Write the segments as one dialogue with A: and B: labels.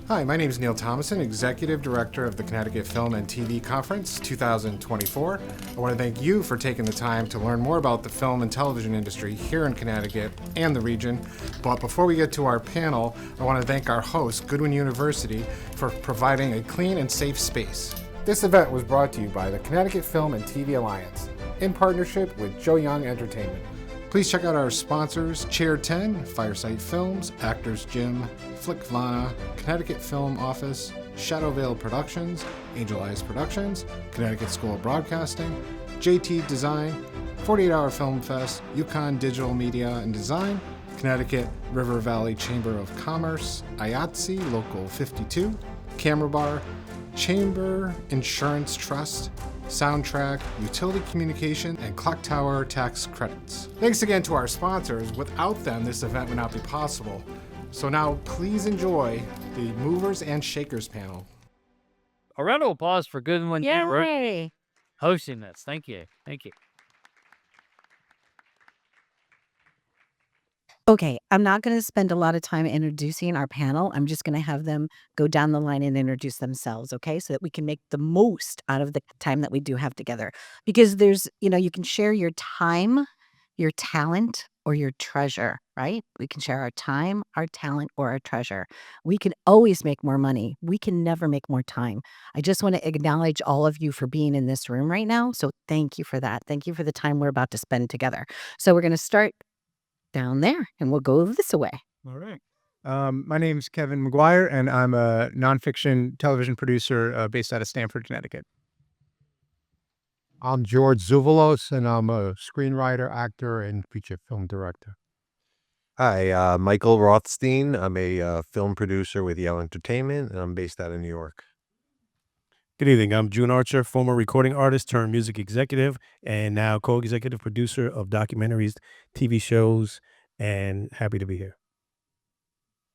A: Hi, my name is Neil Thomason, Executive Director of the Connecticut Film and TV Conference 2024. I want to thank you for taking the time to learn more about the film and television industry here in Connecticut and the region. But before we get to our panel, I want to thank our host, Goodwin University, for providing a clean and safe space. This event was brought to you by the Connecticut Film and TV Alliance in partnership with Joe Young Entertainment. Please check out our sponsors, Chair 10, Firesight Films, Actors Gym, Flickvana, Connecticut Film Office, Shadow Veil Productions, Angel Eyes Productions, Connecticut School of Broadcasting, JT Design, 48 Hour Film Fest, Yukon Digital Media and Design, Connecticut River Valley Chamber of Commerce, IATSE Local 52, Camera Bar, Chamber Insurance Trust, Soundtrack, Utility Communication, and Clock Tower Tax Credits. Thanks again to our sponsors. Without them, this event would not be possible. So now, please enjoy the Movers and Shakers panel.
B: A round of applause for Goodwin
C: Yay!
B: hosting this. Thank you. Thank you.
C: Okay, I'm not going to spend a lot of time introducing our panel. I'm just going to have them go down the line and introduce themselves, okay? So that we can make the most out of the time that we do have together. Because there's, you can share your time, your talent, or your treasure, right? We can share our time, our talent, or our treasure. We can always make more money. We can never make more time. I just want to acknowledge all of you for being in this room right now. So thank you for that. Thank you for the time we're about to spend together. So we're going to start down there and we'll go this way.
D: All right. My name's Kevin Maguire, and I'm a nonfiction television producer based out of Stamford, Connecticut.
E: I'm George Zouvelos, and I'm a screenwriter, actor, and feature film director.
F: Hi, Michael Rothstein. I'm a film producer with Yale Entertainment, and I'm based out of New York.
G: Good evening. I'm June Archer, former recording artist turned music executive, and now co-executive producer of documentaries, TV shows, and happy to be here.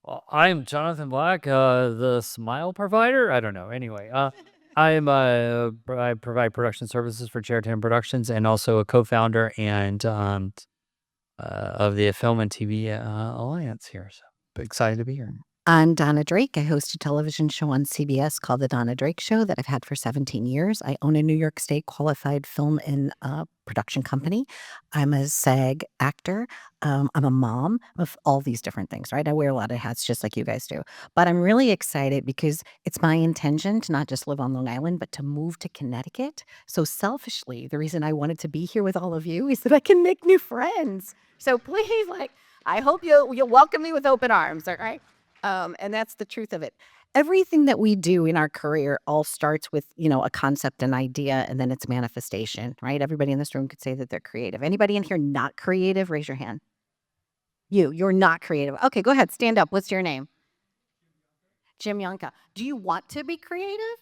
B: Well, I'm Jonathan Black, the smile provider. I don't know. Anyway, I provide production services for Chair 10 Productions, and also a co-founder and of the Film and TV Alliance here. So excited to be here.
C: I'm Donna Drake. I host a television show on CBS called The Donna Drake Show that I've had for 17 years. I own a New York State qualified film and production company. I'm a SAG actor. I'm a mom of all these different things, right? I wear a lot of hats just like you guys do. But I'm really excited because it's my intention to not just live on Long Island, but to move to Connecticut. So selfishly, the reason I wanted to be here with all of you is that I can make new friends. So please, I hope you'll welcome me with open arms, all right? And that's the truth of it. Everything that we do in our career all starts with, a concept, an idea, and then it's manifestation, right? Everybody in this room could say that they're creative. Anybody in here not creative? Raise your hand. You're not creative. Okay, go ahead. Stand up. What's your name? Jim Yonka. Do you want to be creative?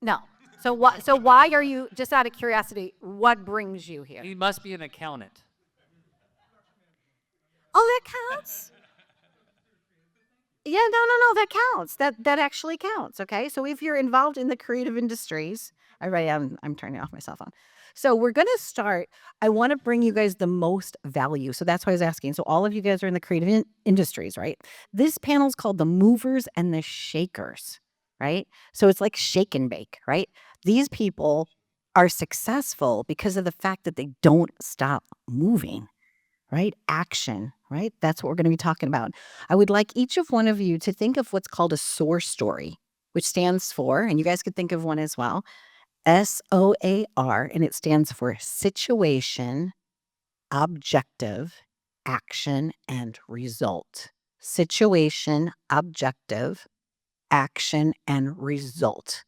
C: No. So why are you, just out of curiosity, what brings you here?
B: He must be an accountant.
C: Oh, that counts? Yeah, no, that counts. That actually counts, okay? So if you're involved in the creative industries, I'm turning off my cell phone. So we're going to start. I want to bring you guys the most value. So that's why I was asking. So all of you guys are in the creative industries, right? This panel is called the Movers and the Shakers, right? So it's like shake and bake, right? These people are successful because of the fact that they don't stop moving. Right? Action, right? That's what we're going to be talking about. I would like each of one of you to think of what's called a SOAR story, which stands for, and you guys could think of one as well, SOAR, and it stands for situation, objective, action, and result. Situation, objective, action, and result.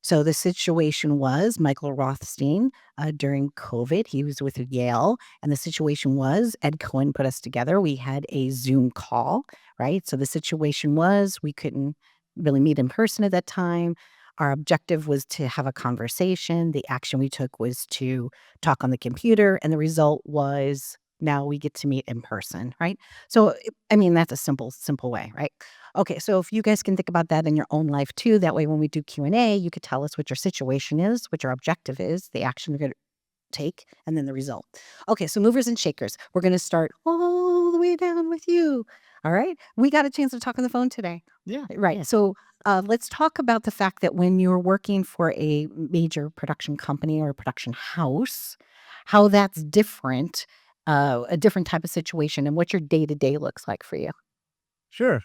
C: So the situation was Michael Rothstein during COVID. He was with Yale. And the situation was Ed Cohen put us together. We had a Zoom call, right? So the situation was we couldn't really meet in person at that time. Our objective was to have a conversation. The action we took was to talk on the computer. And the result was now we get to meet in person, right? So, that's a simple way, right? Okay, so if you guys can think about that in your own life too, that way when we do Q&A, you could tell us what your situation is, what your objective is, the action you're going to take, and then the result. Okay, so movers and shakers. We're going to start all the way down with you. All right. We got a chance to talk on the phone today.
D: Yeah.
C: Right. So let's talk about the fact that when you're working for a major production company or a production house, how that's different, a different type of situation, and what your day to day looks like for you.
D: Sure.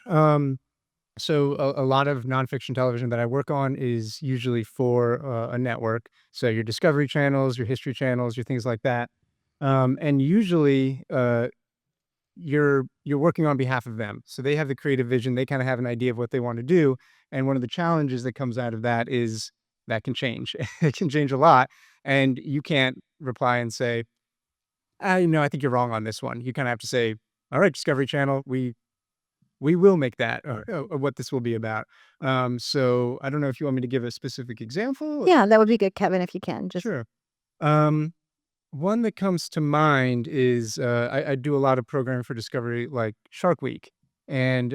D: So a lot of nonfiction television that I work on is usually for a network. So your Discovery channels, your History channels, your things like that. And usually you're working on behalf of them. So they have the creative vision. They kind of have an idea of what they want to do. And one of the challenges that comes out of that is that can change. It can change a lot. And you can't reply and say, I think you're wrong on this one. You kind of have to say, all right, Discovery Channel, we will make that or what this will be about. So I don't know if you want me to give a specific example.
C: Yeah, that would be good, Kevin, if you can. Just
D: Sure. One that comes to mind is I do a lot of programming for Discovery, like Shark Week, and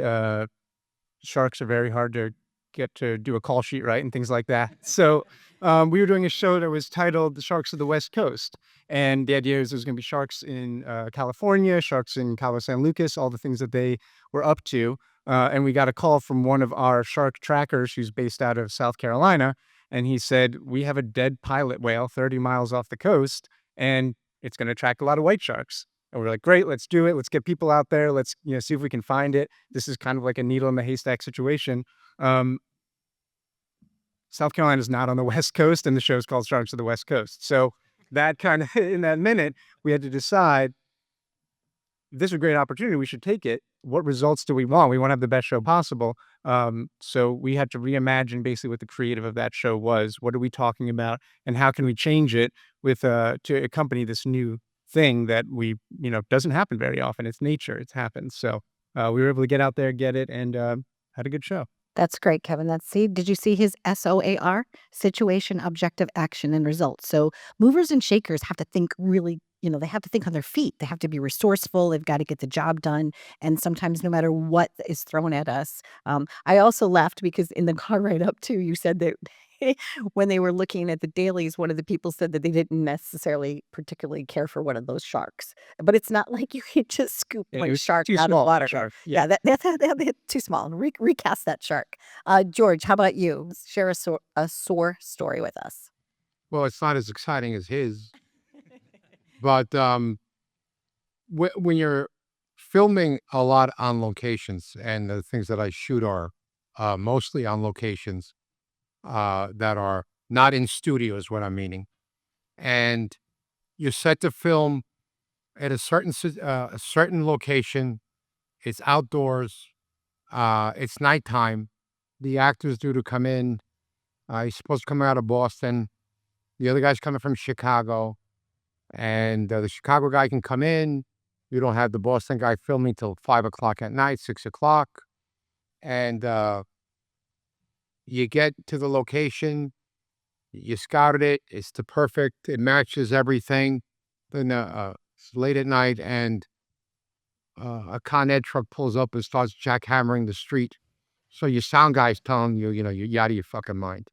D: sharks are very hard to get to do a call sheet right and things like that. So we were doing a show that was titled "The Sharks of the West Coast," and the idea is there's going to be sharks in California, sharks in Cabo San Lucas, all the things that they were up to. And we got a call from one of our shark trackers who's based out of South Carolina, and he said, "We have a dead pilot whale 30 miles off the coast, and it's going to attract a lot of white sharks." And we're like, "Great, let's do it. Let's get people out there. Let's see if we can find it." This is kind of like a needle in the haystack situation. Um, South Carolina is not on the West Coast, and the show's called Sharks of the West Coast. So that kind of in that minute, we had to decide, this is a great opportunity. We should take it. What results do we want? We want to have the best show possible. So we had to reimagine basically what the creative of that show was. What are we talking about, and how can we change it with to accompany this new thing that we doesn't happen very often. It's nature. It's happened. So we were able to get out there, get it, and had a good show.
C: That's great, Kevin. Did you see his SOAR? Situation, objective, action, and results. So movers and shakers have to think really, they have to think on their feet. They have to be resourceful. They've got to get the job done. And sometimes no matter what is thrown at us. I also laughed because in the car ride up too, you said that when they were looking at the dailies, one of the people said that they didn't necessarily particularly care for one of those sharks. But it's not like you can just scoop
D: Yeah, it
C: one
D: was
C: shark
D: too
C: out of
D: small,
C: water.
D: shark.
C: Yeah, that's too small. Recast that shark. George, how about you? Share a sore story with us.
E: Well, it's not as exciting as his, but when you're filming a lot on locations, and the things that I shoot are mostly on locations that are not in studios, what I'm meaning, and you're set to film at a certain location. It's outdoors. It's nighttime. The actor's due to come in. He's supposed to come out of Boston. The other guy's coming from Chicago, and the Chicago guy can come in. You don't have the Boston guy filming till 5 o'clock at night, 6 o'clock, and you get to the location. You scouted it. It's the perfect. It matches everything. Then it's late at night, and a Con Ed truck pulls up and starts jackhammering the street. So your sound guy's telling you, you're out of your fucking mind.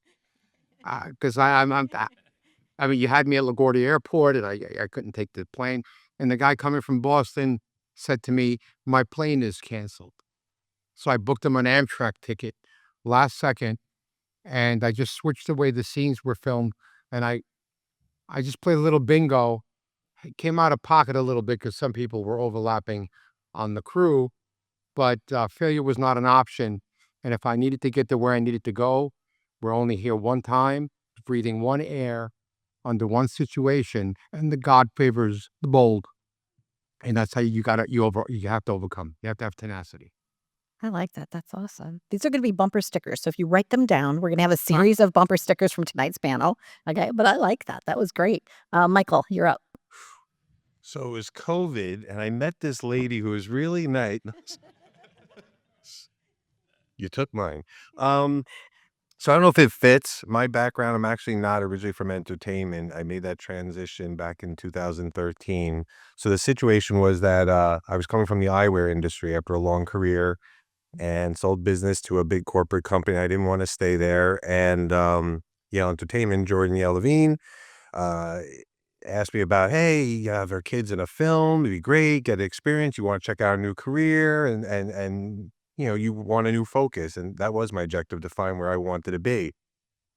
E: Because I mean, you had me at LaGuardia Airport, and I couldn't take the plane. And the guy coming from Boston said to me, "My plane is canceled." So I booked him an Amtrak ticket last second, and I just switched the way the scenes were filmed, and I just played a little bingo. It came out of pocket a little bit because some people were overlapping on the crew, but failure was not an option. And if I needed to get to where I needed to go, we're only here one time, breathing one air under one situation, and the God favors the bold. And that's how you have to overcome. You have to have tenacity.
C: I like that. That's awesome. These are going to be bumper stickers. So if you write them down, we're going to have a series of bumper stickers from tonight's panel. Okay. But I like that. That was great. Michael, you're up.
F: So it was COVID, and I met this lady who was really nice. You took mine. So I don't know if it fits my background. I'm actually not originally from entertainment. I made that transition back in 2013. So the situation was that I was coming from the eyewear industry after a long career, and sold business to a big corporate company. I didn't want to stay there. And Yale Entertainment, Jordan Yale Levine, asked me about, hey, you have our kids in a film, it'd be great, get experience, you want to check out a new career, and you want a new focus. And that was my objective, to find where I wanted to be.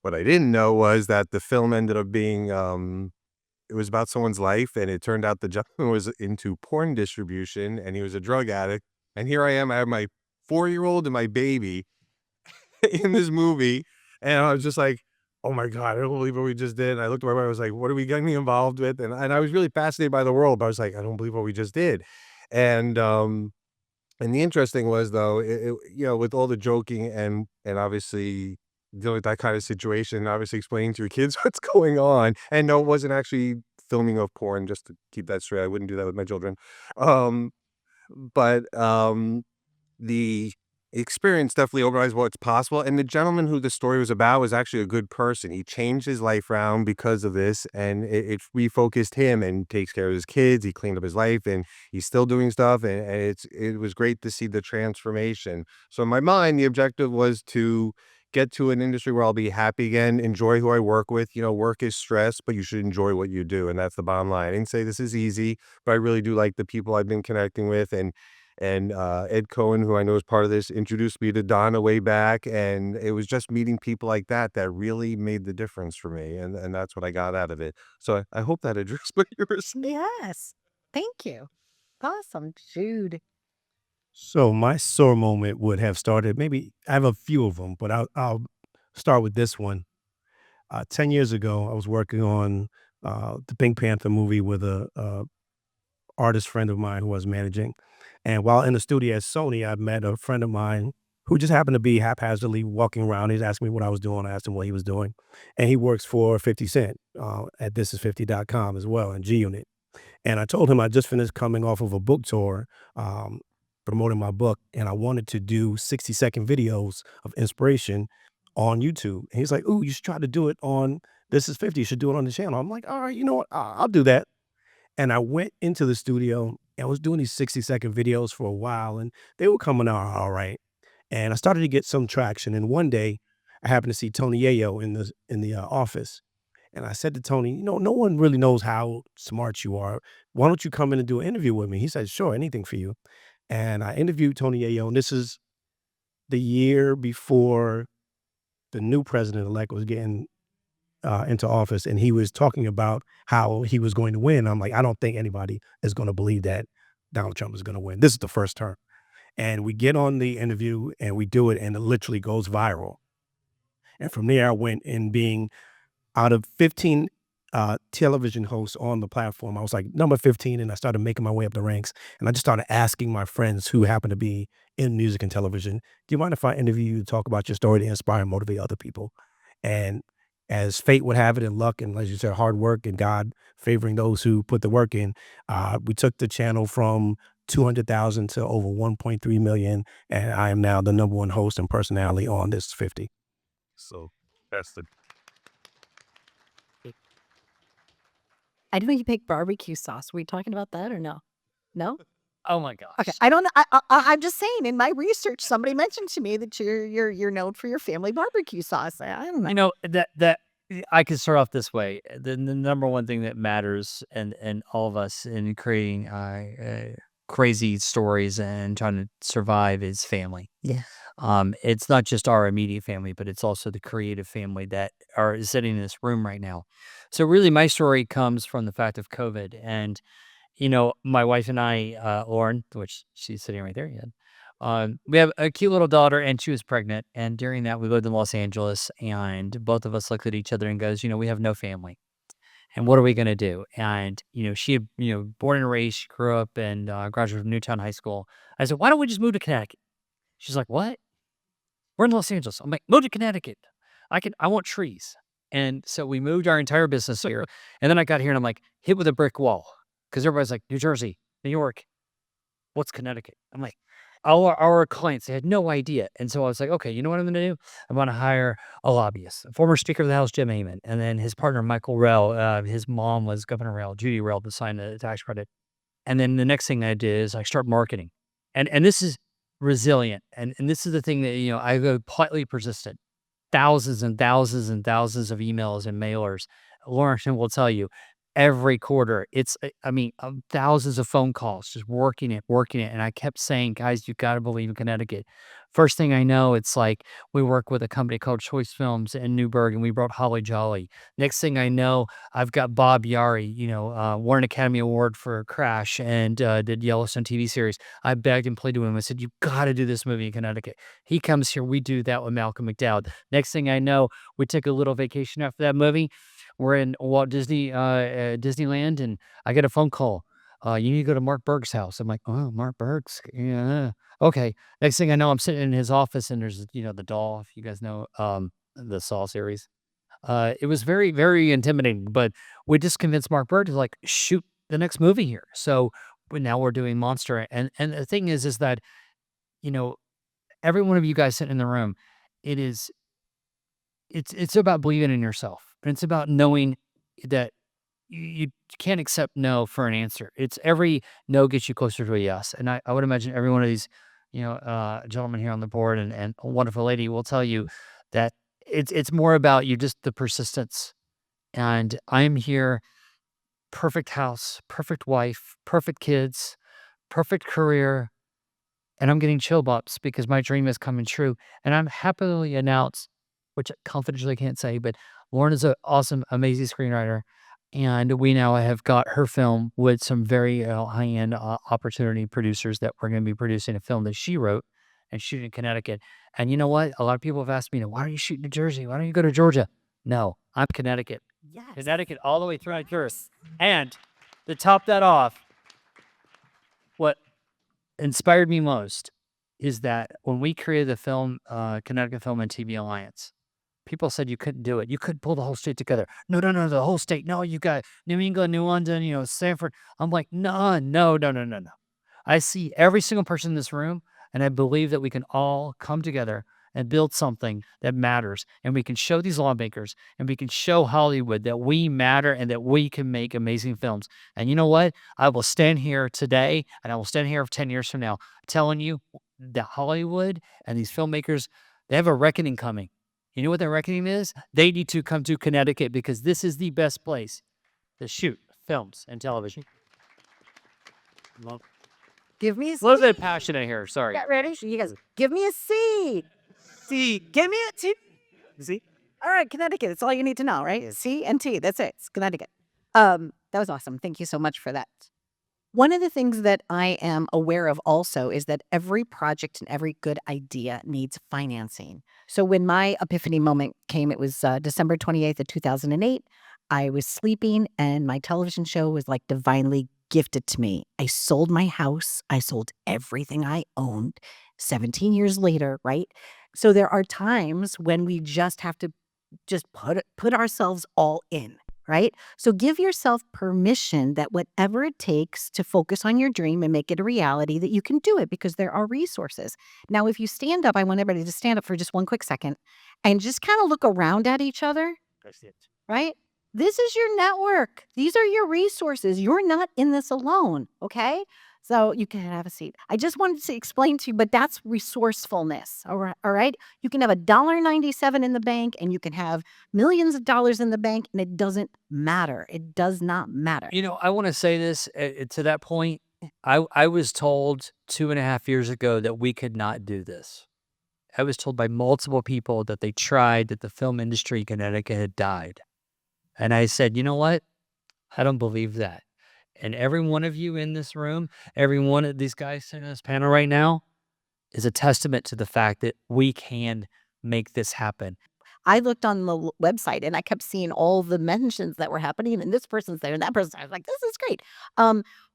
F: What I didn't know was that the film ended up being, it was about someone's life, and it turned out the gentleman was into porn distribution, and he was a drug addict. And here I am, I have my 4-year-old and my baby in this movie, and I was just like, "Oh my god, I don't believe what we just did." And I looked at my wife, I was like, "What are we getting involved with?" And I was really fascinated by the world, but I was like, "I don't believe what we just did." And and the interesting was, though, with all the joking and obviously dealing with that kind of situation, obviously explaining to your kids what's going on, and no, it wasn't actually filming of porn, just to keep that straight. I wouldn't do that with my children. Um, but the experience definitely opened what's possible. And the gentleman who the story was about was actually a good person. He changed his life around because of this, and it refocused him, and takes care of his kids. He cleaned up his life, and he's still doing stuff. And it was great to see the transformation. So in my mind, the objective was to get to an industry where I'll be happy again, enjoy who I work with. Work is stress, but you should enjoy what you do. And that's the bottom line. I didn't say this is easy, but I really do like the people I've been connecting with. And Ed Cohen, who I know is part of this, introduced me to Donna way back, and it was just meeting people like that that really made the difference for me, and that's what I got out of it. So I hope that addressed what you were saying.
C: Yes. Thank you. Awesome, Jude.
G: So my sore moment would have started, maybe I have a few of them, but I'll start with this one. 10 years ago, I was working on the Pink Panther movie with a artist friend of mine who I was managing. And while in the studio at Sony, I met a friend of mine who just happened to be haphazardly walking around. He's asking me what I was doing. I asked him what he was doing. And he works for 50 Cent at thisis50.com as well in G Unit. And I told him I just finished coming off of a book tour, promoting my book, and I wanted to do 60-second videos of inspiration on YouTube. And he's like, "Ooh, you should try to do it on This Is 50. You should do it on the channel." I'm like, "All right, you know what? I'll do that." And I went into the studio and was doing these 60-second videos for a while, and they were coming out all right. And I started to get some traction. And one day, I happened to see Tony Yayo in the office. And I said to Tony, no one really knows how smart you are. Why don't you come in and do an interview with me? He said, "Sure, anything for you." And I interviewed Tony Yayo, and this is the year before the new president-elect was getting into office, and he was talking about how he was going to win. I'm like, I don't think anybody is going to believe that Donald Trump is going to win. This is the first term. And we get on the interview, and we do it, and it literally goes viral. And from there, I went in being out of 15 television hosts on the platform, I was like number 15, and I started making my way up the ranks. And I just started asking my friends who happen to be in music and television, "Do you mind if I interview you to talk about your story to inspire and motivate other people?" And as fate would have it, and luck, and as you said, hard work, and God favoring those who put the work in, we took the channel from 200,000 to over 1.3 million. And I am now the number one host and personality on This 50.
F: So that's the
C: I know you make barbecue sauce. Were we talking about that or no? No?
B: Oh my gosh.
C: Okay. I don't know. I'm just saying. In my research, somebody mentioned to me that you're known for your family barbecue sauce. I don't know.
B: That I could start off this way. The number one thing that matters and all of us in creating crazy stories and trying to survive is family.
C: Yeah.
B: It's not just our immediate family, but it's also the creative family that are sitting in this room right now. So really, my story comes from the fact of COVID. And, my wife and I, Lauren, which she's sitting right there, we have a cute little daughter, and she was pregnant. And during that, we lived in Los Angeles, and both of us looked at each other and goes, we have no family. And what are we going to do? And, she had, born and raised, she grew up and graduated from Newtown High School. I said, "Why don't we just move to Connecticut?" She's like, "What? We're in Los Angeles." I'm like, "Move to Connecticut. I want trees." And so we moved our entire business here. And then I got here and I'm like, hit with a brick wall. Because everybody's like, New Jersey, New York, what's Connecticut? I'm like, our clients, they had no idea. And so I was like, okay, you know what I'm going to do? I'm going to hire a lobbyist, a former Speaker of the House, Jim Amon, and then his partner, Michael Rell. His mom was Governor Rell, Judy Rell, to sign the tax credit. And then the next thing I did is I start marketing. And this is resilient. And this is the thing that, I go politely persistent. Thousands and thousands and thousands of emails and mailers. Lauren will tell you, every quarter. I mean, thousands of phone calls, just working it. And I kept saying, guys, you got to believe in Connecticut. First thing I know, it's like we work with a company called Choice Films in Newburgh, and we brought Holly Jolly. Next thing I know, I've got Bob Yari, won an Academy Award for Crash and did Yellowstone TV series. I begged and pleaded with him. I said, you got to do this movie in Connecticut. He comes here. We do that with Malcolm McDowell. Next thing I know, we took a little vacation after that movie. We're in Walt Disney Disneyland, and I get a phone call. You need to go to Mark Berg's house. I'm like, oh, Mark Berg's, yeah, okay. Next thing I know, I'm sitting in his office, and there's the doll. If you guys know the Saw series, it was very, very intimidating. But we just convinced Mark Berg to like shoot the next movie here. So now we're doing Monster, and the thing is that every one of you guys sitting in the room, it's about believing in yourself. And it's about knowing that you can't accept no for an answer. It's every no gets you closer to a yes. And I would imagine every one of these, gentlemen here on the board and a wonderful lady will tell you that it's more about you, just the persistence. And I'm here, perfect house, perfect wife, perfect kids, perfect career, and I'm getting chill bumps because my dream is coming true. And I'm happily announce, which confidentially I can't say, but Lauren is an awesome, amazing screenwriter. And we now have got her film with some very high-end opportunity producers that we're going to be producing a film that she wrote and shooting in Connecticut. And you know what? A lot of people have asked me, why don't you shoot in New Jersey? Why don't you go to Georgia? No, I'm Connecticut.
C: Yes.
B: Connecticut all the way through my Earth. And to top that off, what inspired me most is that when we created the film, Connecticut Film and TV Alliance, people said you couldn't do it. You couldn't pull the whole state together. No, the whole state. No, you got New England, New London, Sanford. I'm like, no. I see every single person in this room, and I believe that we can all come together and build something that matters. And we can show these lawmakers and we can show Hollywood that we matter and that we can make amazing films. And you know what? I will stand here today and I will stand here 10 years from now telling you that Hollywood and these filmmakers, they have a reckoning coming. You know what their reckoning is? They need to come to Connecticut because this is the best place to shoot films and television.
C: Give me a
B: A little bit passionate here. Sorry.
C: Get ready. You guys, give me a C. C. Give me a T.
B: See?
C: All right, Connecticut. That's all you need to know, right? C and T. That's it. It's Connecticut. That was awesome. Thank you so much for that. One of the things that I am aware of also is that every project and every good idea needs financing. So when my epiphany moment came, it was December 28th of 2008. I was sleeping and my television show was like divinely gifted to me. I sold my house. I sold everything I owned 17 years later, right? So there are times when we just have to just put ourselves all in, right? So give yourself permission that whatever it takes to focus on your dream and make it a reality, that you can do it because there are resources. Now, if you stand up, I want everybody to stand up for just one quick second and just kind of look around at each other,
B: That's it.
C: right? This is your network. These are your resources. You're not in this alone, okay? So you can have a seat. I just wanted to explain to you, but that's resourcefulness, all right? You can have $1.97 in the bank and you can have millions of dollars in the bank and it doesn't matter. It does not matter.
B: I want to say this to that point. I was told 2.5 years ago that we could not do this. I was told by multiple people that they tried, that the film industry in Connecticut had died. And I said, you know what? I don't believe that. And every one of you in this room, every one of these guys sitting on this panel right now is a testament to the fact that we can make this happen.
C: I looked on the website and I kept seeing all the mentions that were happening and this person's there and that person's there. I was like, this is great.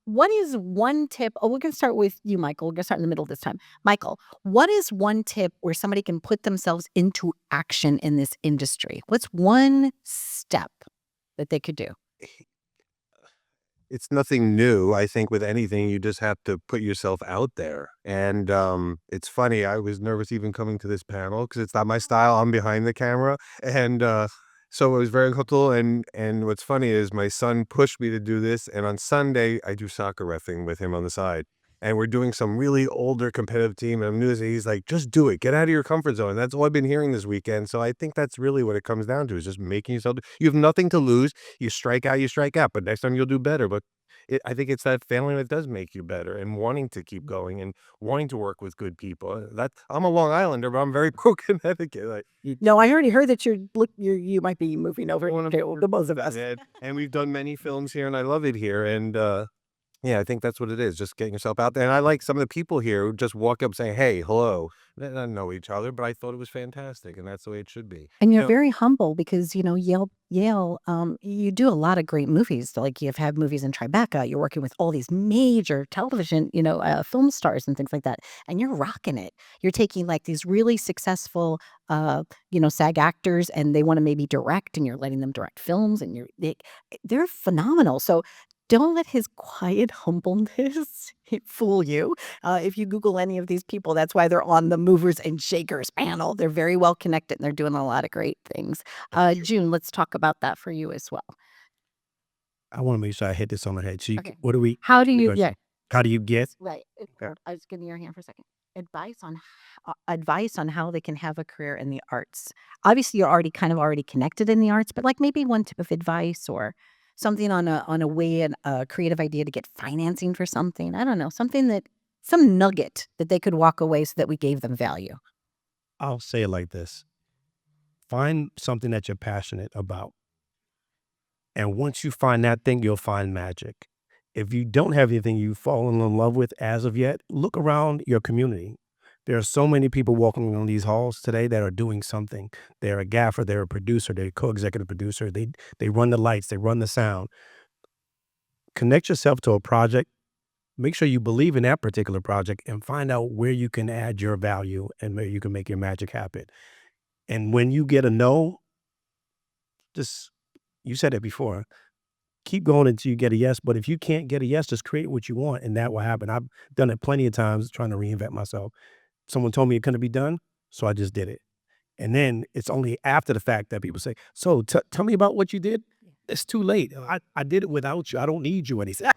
C: What is one tip? Oh, we're going to start with you, Michael. We're going to start in the middle this time. Michael, what is one tip where somebody can put themselves into action in this industry? What's one step that they could do?
F: It's nothing new. I think with anything, you just have to put yourself out there. And it's funny, I was nervous even coming to this panel because it's not my style. I'm behind the camera. And so it was very comfortable. And what's funny is my son pushed me to do this. And on Sunday, I do soccer reffing with him on the side. and we're doing some really older competitive team. And I'm new. He's like, just do it. Get out of your comfort zone. And that's all I've been hearing this weekend. So I think that's really what it comes down to, is just making yourself. You have nothing to lose. You strike out, but next time you'll do better. But I think it's that feeling that does make you better, and wanting to keep going and wanting to work with good people. I'm a Long Islander, but I'm very pro-Connecticut. Like,
H: No, I already heard that you might be moving over.
F: One of-
H: Okay, well, the both of us.
F: and we've done many films here, and I love it here. And yeah, I think that's what it is, just getting yourself out there. And I like some of the people here who just walk up saying, hey, hello. They don't know each other, but I thought it was fantastic, and that's the way it should be.
C: And
F: You
C: you're
F: know,
C: very humble because, Yale, you do a lot of great movies. Like you've had movies in Tribeca. You're working with all these major television, film stars and things like that. And you're rocking it. You're taking like these really successful, SAG actors, and they want to maybe direct, and you're letting them direct films, and they're phenomenal. So don't let his quiet humbleness fool you. If you Google any of these people, that's why they're on the movers and shakers panel. They're very well connected, and they're doing a lot of great things. June, let's talk about that for you as well.
G: I want to make sure I hit this on the head. So
C: Okay.
G: what do we?
C: How do you?
G: Because-
C: Yeah,
G: How do you get?
C: right.
G: Okay.
C: I was giving your hand for a second. Advice on how they can have a career in the arts. Obviously, you're already connected in the arts, but like maybe one tip of advice or something on a way and a creative idea to get financing for something. I don't know, some nugget that they could walk away so that we gave them value.
G: I'll say it like this. Find something that you're passionate about. And once you find that thing, you'll find magic. If you don't have anything you've fallen in love with as of yet, look around your community. There are so many people walking on these halls today that are doing something. They're a gaffer, they're a producer, they're a co-executive producer. They run the lights, they run the sound. Connect yourself to a project. Make sure you believe in that particular project and find out where you can add your value and where you can make your magic happen. And when you get a no, you said it before, keep going until you get a yes. But if you can't get a yes, just create what you want, and that will happen. I've done it plenty of times trying to reinvent myself. Someone told me it couldn't be done, so I just did it. And then it's only after the fact that people say, so tell me about what you did. It's too late. I did it without you. I don't need you anymore.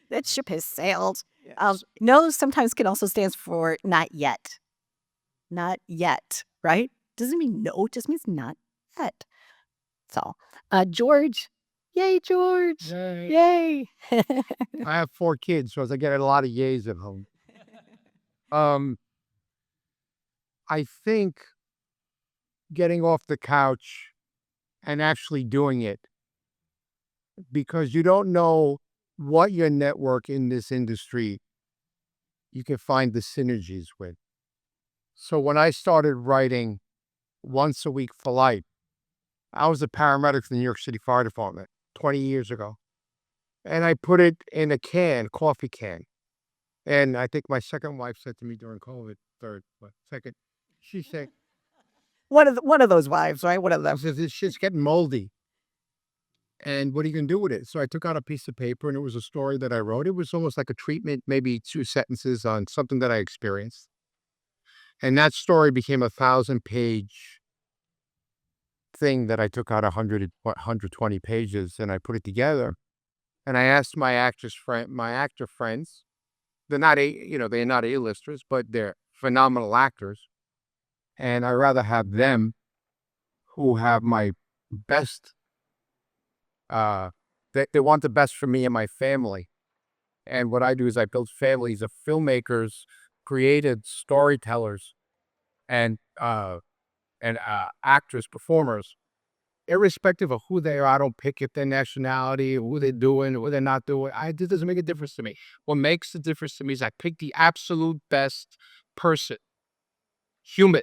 H: That ship has sailed.
G: Yes.
H: No sometimes can also stands for not yet. Not yet, right? Doesn't mean no, it just means not yet. So, George. Yay, George. Yay.
E: I have 4 kids, so I get a lot of yays at home. I think getting off the couch and actually doing it, because you don't know what your network in this industry you can find the synergies with. So when I started writing once a week for life, I was a paramedic for the New York City Fire Department 20 years ago. And I put it in a coffee can. And I think my second wife said to me during COVID, second, she said,
H: One of those wives, right? One of them.
E: she says, this shit's getting moldy. And what are you going to do with it? So I took out a piece of paper, and it was a story that I wrote. It was almost like a treatment, maybe 2 sentences on something that I experienced. And that story became a 1,000-page thing that I took out 120 pages, and I put it together. And I asked my actor friends, they're not A-listers, but they're phenomenal actors. And I rather have them who have my best, they want the best for me and my family. And what I do is I build families of filmmakers, creative storytellers, and actors, performers, irrespective of who they are. I don't pick if their nationality, who they're doing, what they're not doing. It doesn't make a difference to me. What makes the difference to me is I pick the absolute best person, human,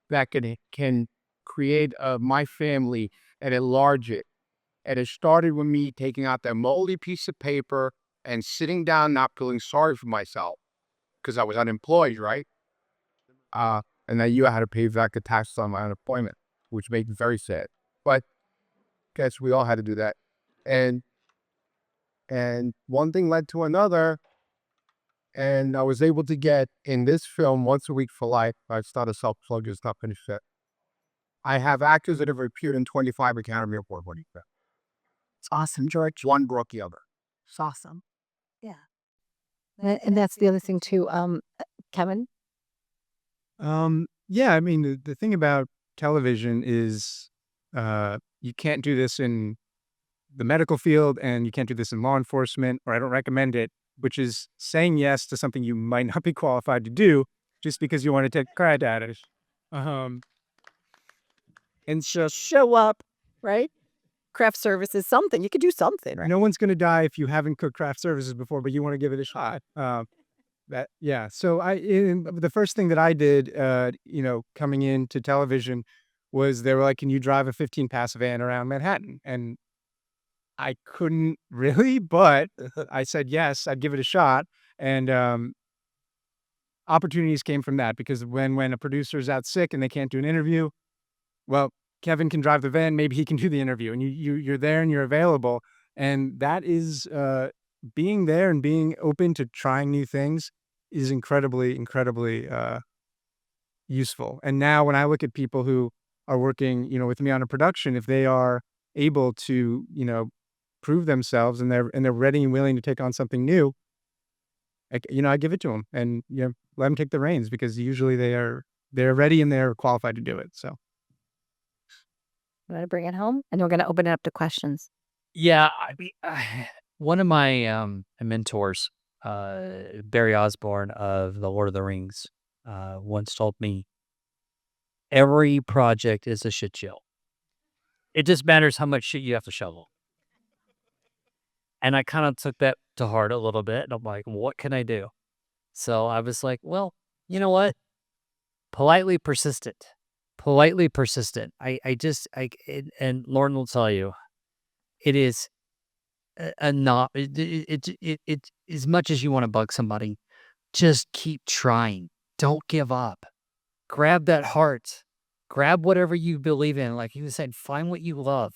E: that can create my family and enlarge it. And it started with me taking out that moldy piece of paper and sitting down, not feeling sorry for myself because I was unemployed, right? And I knew I had to pay back the taxes on my unemployment, which made me very sad. But I guess we all had to do that. And one thing led to another. And I was able to get in this film once a week for life. I started self-plug, it's not finished yet. I have actors that have appeared in 25 Academy Award winning films.
H: It's awesome, George.
E: One brought the other.
H: It's awesome. Yeah. And that's the other thing too. Kevin?
D: Yeah, I mean, the thing about television is you can't do this in the medical field and you can't do this in law enforcement, or I don't recommend it, which is saying yes to something you might not be qualified to do just because you want to take credit at it. And so
H: Show up, right? Craft services, something. You could do something, right?
D: no one's going to die if you haven't cooked craft services before, but you want to give it a shot. So the first thing that I did, coming into television was they were like, can you drive a 15-pass van around Manhattan? And I couldn't really, but I said yes, I'd give it a shot. And opportunities came from that, because when a producer's out sick and they can't do an interview, well, Kevin can drive the van, maybe he can do the interview, and you're there and you're available. And that is being there and being open to trying new things is incredibly, incredibly useful. And now when I look at people who are working, with me on a production, if they are able to, prove themselves and they're ready and willing to take on something new, I give it to them and let them take the reins, because usually they're ready and they're qualified to do it. So
H: I'm going to bring it home and we're going to open it up to questions.
B: Yeah, I mean, one of my mentors, Barry Osborne of The Lord of the Rings, once told me, every project is a shit show. It just matters how much shit you have to shovel. And I kind of took that to heart a little bit. And I'm like, what can I do? So I was like, well, you know what? Politely persistent. And Lauren will tell you, it is it as much as you want to bug somebody, just keep trying. Don't give up. Grab that heart. Grab whatever you believe in. Like you said, find what you love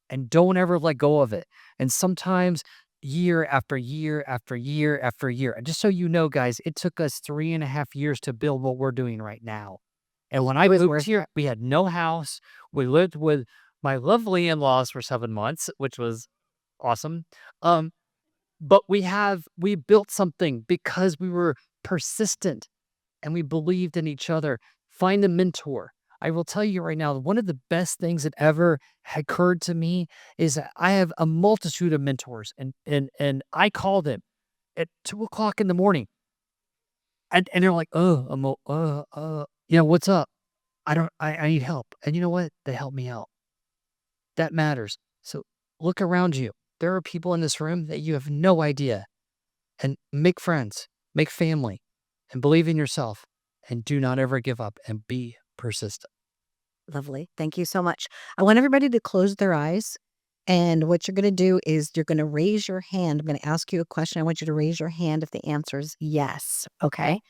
B: and don't ever let go of it. And sometimes year after year after year after year. And just so you know, guys, it took us 3.5 years to build what we're doing right now. And when I moved here, we had no house. We lived with my lovely in-laws for 7 months, which was awesome. But we built something because we were persistent and we believed in each other. Find a mentor. I will tell you right now, one of the best things that ever occurred to me is that I have a multitude of mentors, and I call them at 2:00 in the morning, and they're like, what's up? I need help, and you know what? They help me out. That matters. So look around you. There are people in this room that you have no idea, and make friends, make family, and believe in yourself, and do not ever give up, and be persistent.
H: Lovely. Thank you so much. I want everybody to close their eyes. And what you're going to do is you're going to raise your hand. I'm going to ask you a question. I want you to raise your hand if the answer is yes. Okay.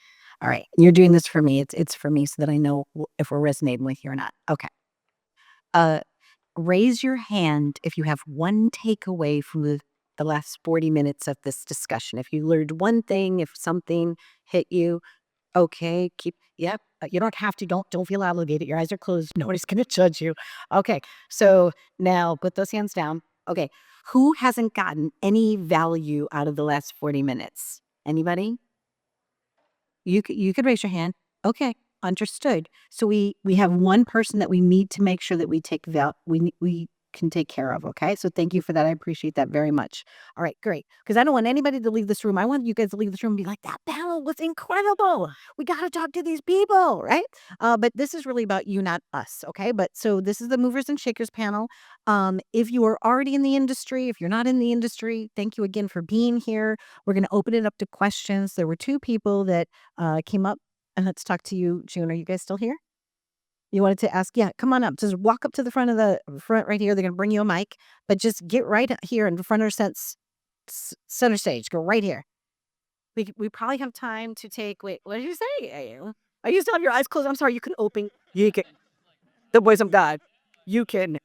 H: All right. You're doing this for me. It's for me so that I know if we're resonating with you or not. Okay. Raise your hand if you have one takeaway from the last 40 minutes of this discussion. If you learned one thing, if something hit you, okay, yep. You don't have to, don't feel obligated. Your eyes are closed. Nobody's going to judge you. Okay. So now put those hands down. Okay. Who hasn't gotten any value out of the last 40 minutes? Anybody? You could raise your hand. Okay. Understood. So we have one person that we need to make sure that we can take care of. Okay. So thank you for that. I appreciate that very much. All right, great. Because I don't want anybody to leave this room. I want you guys to leave this room and be like, that panel was incredible. We got to talk to these people, right? But this is really about you, not us. Okay. But so this is the movers and shakers panel. If you are already in the industry, if you're not in the industry, thank you again for being here. We're going to open it up to questions. There were 2 people that came up, and let's talk to you, June. Are you guys still here? You wanted to ask? Yeah, come on up. Just walk up to the front right here. They're going to bring you a mic, but just get right here in the front of center stage. Go right here. We probably have time to take. Wait, what did you say? Are you still have your eyes closed? I'm sorry. You can open. You can. The voice of God. You can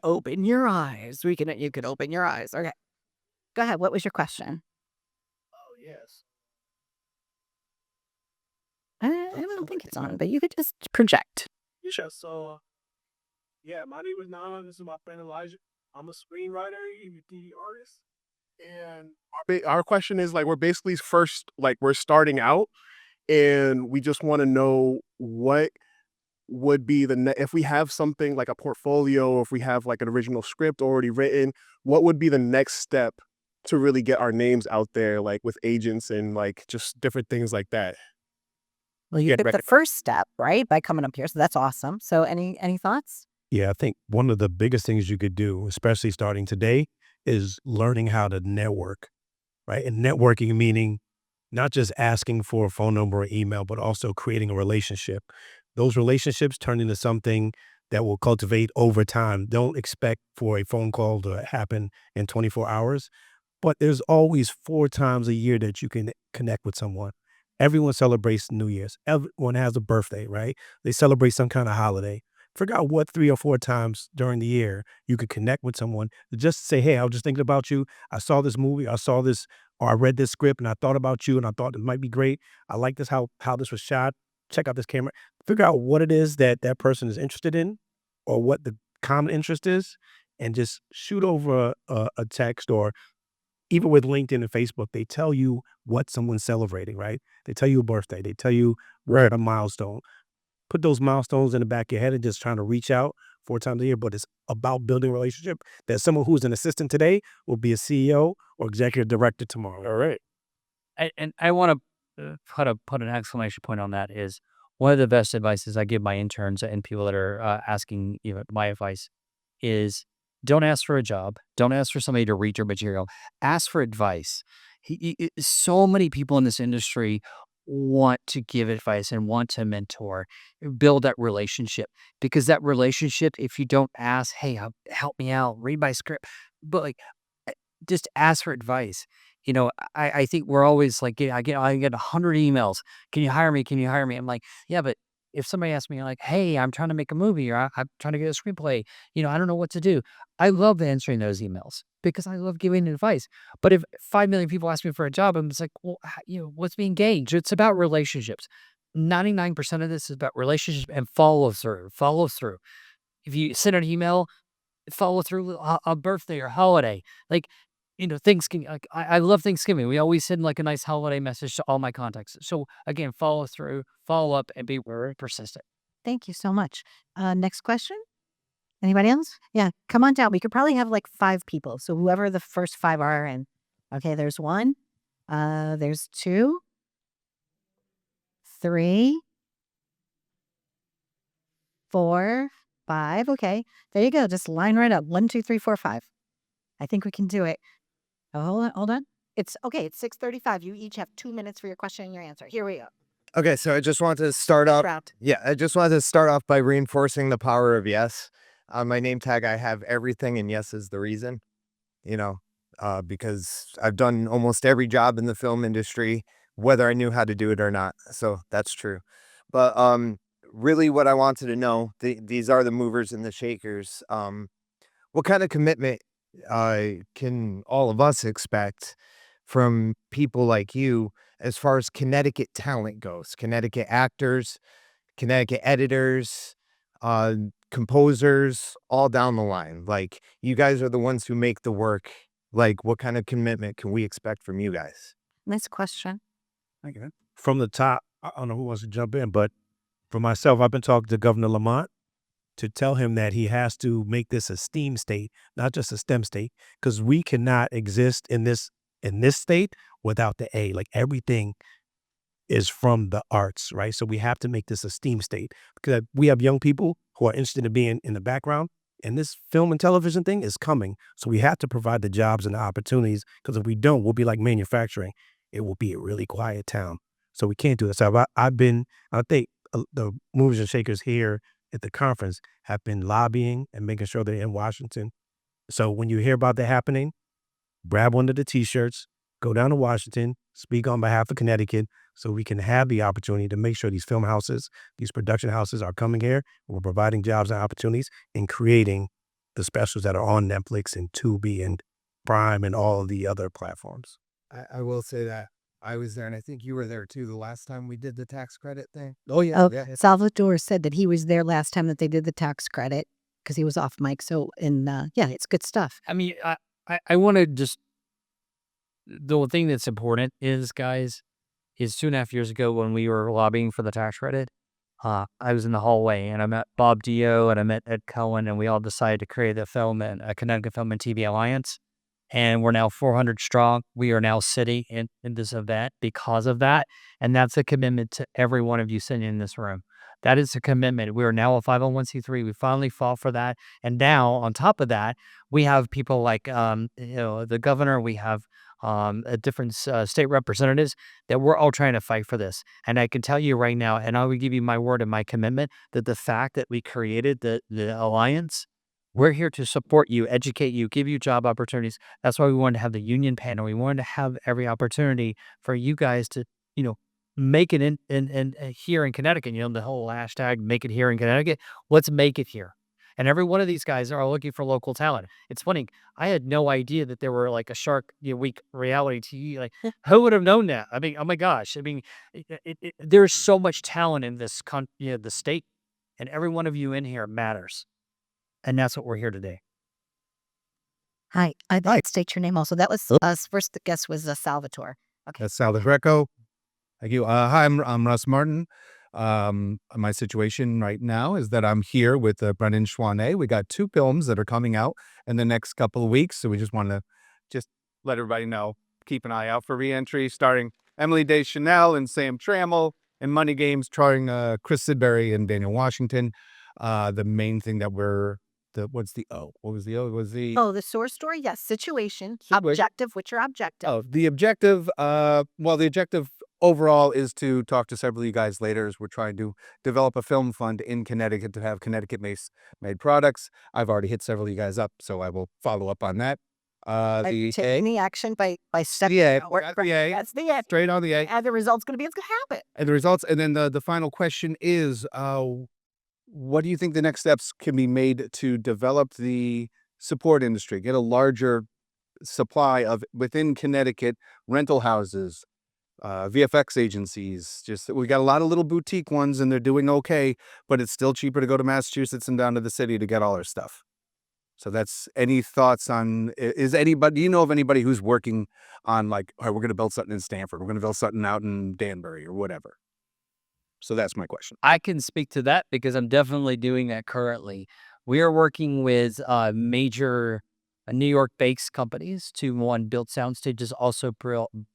H: open your eyes. You can open your eyes. Okay. Go ahead. What was your question?
G: Oh, yes.
H: I don't think it's on, but you could just project.
G: Sure. So, my name is Donna. This is my friend Elijah. I'm a screenwriter, EVP artist.
I: And our question is like, we're basically first, like we're starting out and we just want to know what would be if we have something like a portfolio, or if we have like an original script already written, what would be the next step to really get our names out there, like with agents and like just different things like that.
H: Well, you took the first step, right, by coming up here. So that's awesome. So any thoughts?
G: Yeah, I think one of the biggest things you could do, especially starting today, is learning how to network, right? And networking meaning not just asking for a phone number or email, but also creating a relationship. Those relationships turn into something that will cultivate over time. Don't expect for a phone call to happen in 24 hours, but there's always 4 times a year that you can connect with someone. Everyone celebrates New Year's. Everyone has a birthday, right? They celebrate some kind of holiday. Figure out what 3 or 4 times during the year you could connect with someone to just say, hey, I was just thinking about you. I saw this movie. I saw this, or I read this script and I thought about you and I thought it might be great. I like this, how this was shot. Check out this camera. Figure out what it is that that person is interested in or what the common interest is, and just shoot over a text. Or even with LinkedIn and Facebook, they tell you what someone's celebrating, right? They tell you a birthday. They tell you
E: Right.
G: a milestone. Put those milestones in the back of your head and just trying to reach out 4 times a year. But it's about building a relationship that someone who's an assistant today will be a CEO or executive director tomorrow.
E: All right.
B: And I want to put an exclamation point on that. Is one of the best advices I give my interns and people that are asking my advice is, don't ask for a job. Don't ask for somebody to read your material. Ask for advice. So many people in this industry want to give advice and want to mentor, build that relationship, because that relationship, if you don't ask, hey, help me out, read my script, but like, just ask for advice. I think we're always like, I get 100 emails. Can you hire me? Can you hire me? I'm like, yeah, but if somebody asks me like, hey, I'm trying to make a movie, or I'm trying to get a screenplay, I don't know what to do. I love answering those emails because I love giving advice. But if 5 million people ask me for a job, I'm just like, well, what's being engaged? It's about relationships. 99% of this is about relationships and follow through. Follow through. If you send an email, follow through with a birthday or holiday. Like, Thanksgiving. Like, I love Thanksgiving. We always send like a nice holiday message to all my contacts. So again, follow through, follow up, and be very persistent.
H: Thank you so much. Next question. Anybody else? Yeah, come on down. We could probably have like 5 people. So whoever the first 5 are, and okay, there's 1. There's 2, 3, 4, 5. Okay, there you go. Just line right up. 1, 2, 3, 4, 5. I think we can do it. Oh, hold on. It's okay. It's 6:35. You each have 2 minutes for your question and your answer. Here we go.
J: Okay, so I just want to start off.
H: Round.
J: Yeah, I just wanted to start off by reinforcing the power of yes. On my name tag, I have everything, and yes is the reason. Because I've done almost every job in the film industry, whether I knew how to do it or not. So that's true. But really, what I wanted to know, these are the movers and the shakers. What kind of commitment can all of us expect from people like you as far as Connecticut talent goes? Connecticut actors, Connecticut editors, composers, all down the line. Like, you guys are the ones who make the work. Like, what kind of commitment can we expect from you guys?
H: Nice question.
G: Okay. From the top, I don't know who wants to jump in, but for myself, I've been talking to Governor Lamont to tell him that he has to make this a STEAM state, not just a STEM state, because we cannot exist in this state without the A. Like, everything is from the arts, right? So we have to make this a STEAM state, because we have young people who are interested in being in the background, and this film and television thing is coming. So we have to provide the jobs and the opportunities, because if we don't, we'll be like manufacturing. It will be a really quiet town. So we can't do this. So I think the movers and shakers here at the conference have been lobbying and making sure they're in Washington. So when you hear about that happening, grab one of the t-shirts, go down to Washington, speak on behalf of Connecticut, so we can have the opportunity to make sure these film houses, these production houses are coming here. We're providing jobs and opportunities and creating the specials that are on Netflix and Tubi and Prime and all of the other platforms.
J: I will say that I was there, and I think you were there too the last time we did the tax credit thing.
G: Oh, yeah.
H: Oh, Salvatore said that he was there last time that they did the tax credit because he was off mic. So, yeah, it's good stuff.
B: I mean, I want to just the thing that's important is, guys, is 2.5 years ago when we were lobbying for the tax credit, I was in the hallway and I met Bob Dio and I met Ed Cohen, and we all decided to create a Connecticut Film and TV Alliance. And we're now 400 strong. We are now sitting in this event because of that. And that's a commitment to every one of you sitting in this room. That is a commitment. We are now a 501c3. We finally fought for that. And now, on top of that, we have people like the governor. We have different state representatives that we're all trying to fight for this. And I can tell you right now, and I will give you my word and my commitment, that the fact that we created the alliance, we're here to support you, educate you, give you job opportunities. That's why we wanted to have the union panel. We wanted to have every opportunity for you guys to, make it in here in Connecticut. The whole hashtag "Make It Here in Connecticut." Let's make it here. And every one of these guys are looking for local talent. It's funny. I had no idea that there were like a Shark Week reality TV. Like, who would have known that? I mean, oh my gosh. I mean, there's so much talent in this the state, and every one of you in here matters. And that's what we're here today.
H: Hi, I'd state your name also. That was us. First, the guest was Salvatore. Okay.
K: That's Sal Greco. Thank you. Hi, I'm Russ Martin. My situation right now is that I'm here with Brendan Schwanee. We got 2 films that are coming out in the next couple of weeks, so we just want to let everybody know, keep an eye out for re-entry, starring Emily Deschanel and Sam Trammell, and Money Games, starring Chris Sidbury and Daniel Washington. The main thing that what's the O? What was the O? It was the
H: the source story. Yes. Situation. Objective. What's your objective?
K: Oh, the objective. The objective overall is to talk to several of you guys later, as we're trying to develop a film fund in Connecticut to have Connecticut-made products. I've already hit several of you guys up, so I will follow up on that.
H: Take any action by stepping
K: Yeah,
H: forward.
K: that's the A.
H: That's the A.
K: Straight on the A.
H: And the result's going to be, it's going to happen.
K: And the results, and then the final question is, what do you think the next steps can be made to develop the support industry, get a larger supply of within Connecticut rental houses, VFX agencies? We got a lot of little boutique ones and they're doing okay, but it's still cheaper to go to Massachusetts and down to the city to get all our stuff. So that's, any thoughts on, do you know of anybody who's working on like, all right, we're going to build something in Stamford, we're going to build something out in Danbury or whatever? So that's my question.
B: I can speak to that because I'm definitely doing that currently. We are working with major New York-based companies to, one, build sound stages, also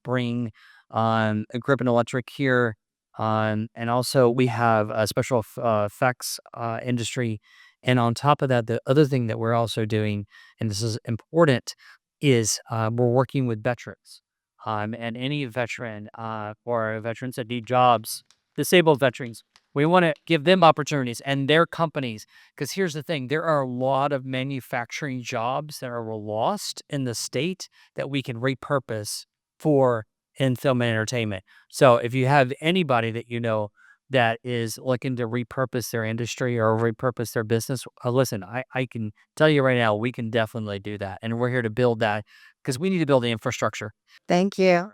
B: bring equipment electric here. And also we have a special effects industry. And on top of that, the other thing that we're also doing, and this is important, is we're working with veterans. And any veteran or veterans that need jobs, disabled veterans, we want to give them opportunities and their companies. Because here's the thing, there are a lot of manufacturing jobs that are lost in the state that we can repurpose for in film and entertainment. So if you have anybody that you know that is looking to repurpose their industry or repurpose their business, listen, I can tell you right now, we can definitely do that. And we're here to build that because we need to build the infrastructure.
H: Thank you.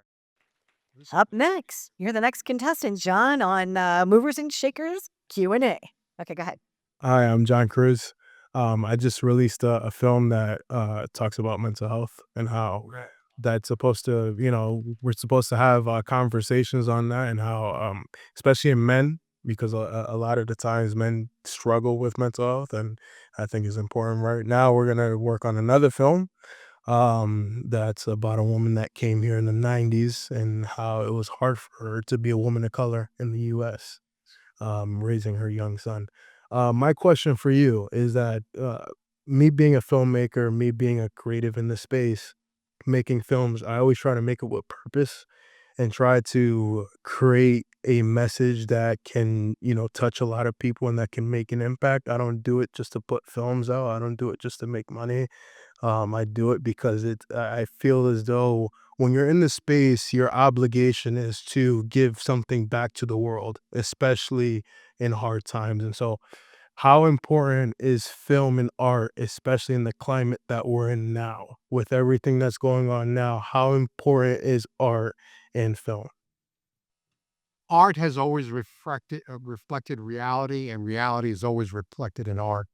H: Up next, you're the next contestant, John, on Movers and Shakers Q&A. Okay, go ahead.
L: Hi, I'm John Cruz. I just released a film that talks about mental health and how that's supposed to, we're supposed to have conversations on that, and how, especially in men, because a lot of the times men struggle with mental health, and I think it's important. Right now, we're going to work on another film that's about a woman that came here in the 90s and how it was hard for her to be a woman of color in the U.S., raising her young son. My question for you is that me being a filmmaker, me being a creative in the space, making films, I always try to make it with purpose and try to create a message that can, touch a lot of people and that can make an impact. I don't do it just to put films out. I don't do it just to make money. I do it because I feel as though when you're in the space, your obligation is to give something back to the world, especially in hard times. And so how important is film and art, especially in the climate that we're in now, with everything that's going on now? How important is art and film?
E: Art has always reflected reality, and reality is always reflected in art.